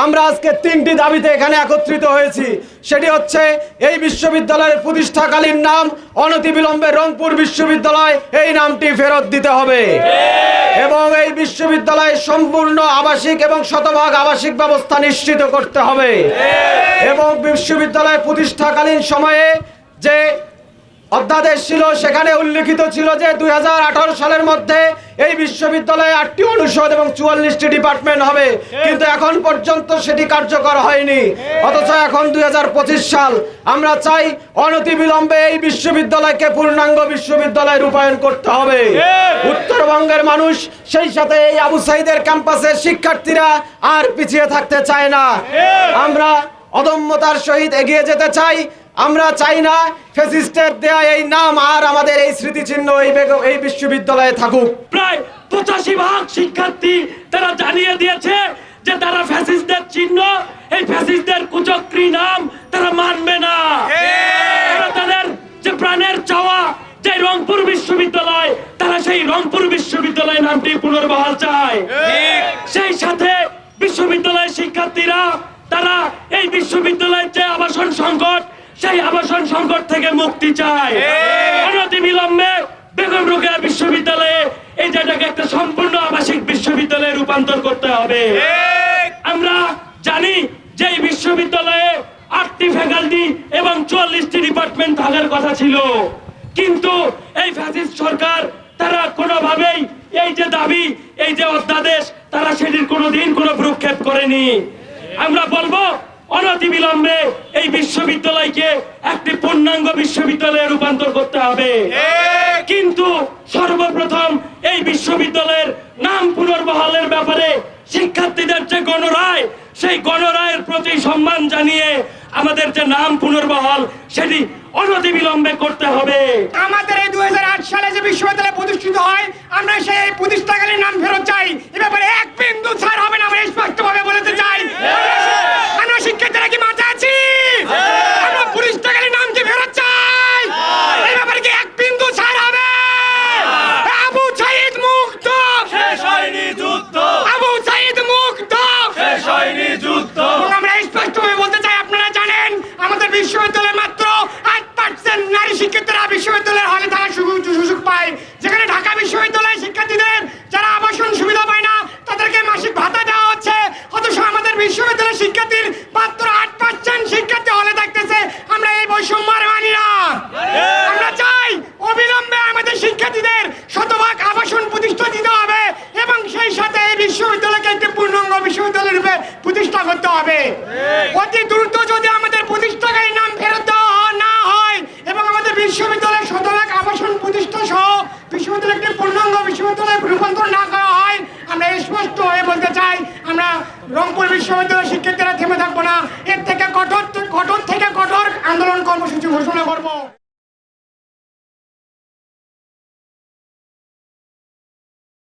আমরা আজকে তিনটি দাবিতে এখানে একত্রিত হয়েছি। সেটি হচ্ছে এই বিশ্ববিদ্যালয়ের প্রতিষ্ঠাকালীন নাম অনতিবিলম্বে রংপুর বিশ্ববিদ্যালয় এই নামটি ফেরত দিতে হবে এবং এই বিশ্ববিদ্যালয়ে সম্পূর্ণ আবাসিক এবং শতভাগ আবাসিক ব্যবস্থা নিশ্চিত করতে হবে এবং বিশ্ববিদ্যালয় প্রতিষ্ঠাকালীন সময়ে যে অধ্যাদেশ ছিল সেখানে উল্লেখিত ছিল যে 2018 সালের মধ্যে এই বিশ্ববিদ্যালয়ে 8টি অনুষদ এবং 44টি ডিপার্টমেন্ট হবে, কিন্তু এখন পর্যন্ত সেটি কার্যকর হয়নি। অথচ এখন 2025 সাল। আমরা চাই অনতিবিলম্বে এই বিশ্ববিদ্যালয়কে পূর্ণাঙ্গ বিশ্ববিদ্যালয়ে রূপায়ণ করতে হবে। উত্তরবঙ্গের মানুষ, সেই সাথে এই আবু সাইদের ক্যাম্পাসের শিক্ষার্থীরা আর পিছিয়ে থাকতে চায় না। আমরা অদম্যতার সহিত এগিয়ে যেতে চাই। আমরা চাই না ফ্যাসিস্টের দেয়া এই নাম আর আমাদের এই স্মৃতিচিহ্ন এই বিশ্ববিদ্যালয়ে থাকুক। প্রায় 85% শিক্ষার্থী তারা জানিয়ে দিয়েছে যে তারা ফ্যাসিস্টদের চিহ্ন, এই ফ্যাসিস্টদের কুচক্রী নাম তারা মানবে না। তাদের যে প্রাণের চাওয়া যে রংপুর বিশ্ববিদ্যালয়, তারা সেই রংপুর বিশ্ববিদ্যালয় নামটি পুনর্বহাল চায়। সেই সাথে বিশ্ববিদ্যালয়ের শিক্ষার্থীরা তারা এই বিশ্ববিদ্যালয়ের যে আবাসন সংকট, সেই আবাসন সংকট থেকে মুক্তি চায়। অনতিবিলম্বে বেগম রোকেয়া বিশ্ববিদ্যালয়ে এই জায়গাটাকে একটা সম্পূর্ণ আবাসিক বিশ্ববিদ্যালয়ে রূপান্তর করতে হবে। আমরা জানি যে এই বিশ্ববিদ্যালয়ে 8টি ফ্যাকাল্টি এবং 44টি ডিপার্টমেন্ট থাকার কথা ছিল, কিন্তু এই ফ্যাসিস্ট সরকার তারা কোনোভাবেই এই যে দাবি, এই যে অধ্যাদেশ, তারা সেটির কোনোদিন কোনো ভ্রুক্ষেপ করেনি। আমরা বলবো অনতিবিলম্বে এই বিশ্ববিদ্যালয়কে একটি পূর্ণাঙ্গ বিশ্ববিদ্যালয়ে রূপান্তর করতে হবে, কিন্তু সর্বপ্রথম এই বিশ্ববিদ্যালয়ের নাম পুনর্বহালের ব্যাপারে শিক্ষার্থীদের যে গণরায়, সেই গণরায়ের প্রতি সম্মান জানিয়ে আমাদের যে নাম পুনর্বহাল সেটি অনতিবিলম্বে করতে হবে। আমাদের এই 2008 সালে যে বিশ্ববিদ্যালয় প্রতিষ্ঠিত হয়, আমরা সেই প্রতিষ্ঠাকালীন নাম ফেরত চাই। এ ব্যাপারে এক বিন্দু ছাড় হবে না, আমরা স্পষ্টভাবে বলতে চাই। আমরা শিক্ষার্থীরা কি মাঠে আছি? আমরা প্রতিষ্ঠাকালীন নামটি ফেরত চাই। এই ব্যাপারে কি এক বিন্দু ছাড় হবে? আবু সাইদ মুক্ত, শেষ হয়নি যুদ্ধ। আবু সাইদ মুক্ত, শেষ হয়নি যুদ্ধ। আমরা স্পষ্টভাবে বলতে চাই, আপনারা জানেন আমাদের বিশ্ববিদ্যালয়ে মাত্র 8% নারী শিক্ষার্থীরা বিশ্ববিদ্যালয়ের হলে থাকার সুযোগ পায়, যেখানে ঢাকা বিশ্ববিদ্যালয়ের শিক্ষার্থীদের যারা আবাসন সুবিধা পায় না তাদেরকে মাসিক ভাতা দেওয়া হচ্ছে। অথচ আমাদের বিশ্ববিদ্যালয়ের শিক্ষার্থীর মাত্র 8% শিক্ষার্থী হলে থাকতেছে। আমরা এই বৈষম্য আর মানি না। আমরা চাই অবিলম্বে আমাদের শিক্ষার্থীদের শতভাগ আবাসন প্রতিষ্ঠা দিতে হবে এবং সেই সাথে এই বিশ্ববিদ্যালয়কে একটি পূর্ণাঙ্গ বিশ্ববিদ্যালয় রূপে প্রতিষ্ঠা করতে হবে। অতি দ্রুত যদি আমাদের প্রতিষ্ঠাকারী নাম ফেরত দেওয়া না হয় এবং আমাদের বিশ্ববিদ্যালয়ের শতভাগ আবাসন প্রতিষ্ঠা সহ বিশ্ববিদ্যালয় একটি পূর্ণাঙ্গ বিশ্ববিদ্যালয়ে রূপান্তর না করা হয়, আমরা স্পষ্ট হয়ে বলতে চাই আমরা রংপুর বিশ্ববিদ্যালয়ের শিক্ষার্থীরা থেমে থাকবো না। এর থেকে কঠোর থেকে কঠোর আন্দোলন কর্মসূচি ঘোষণা করবো।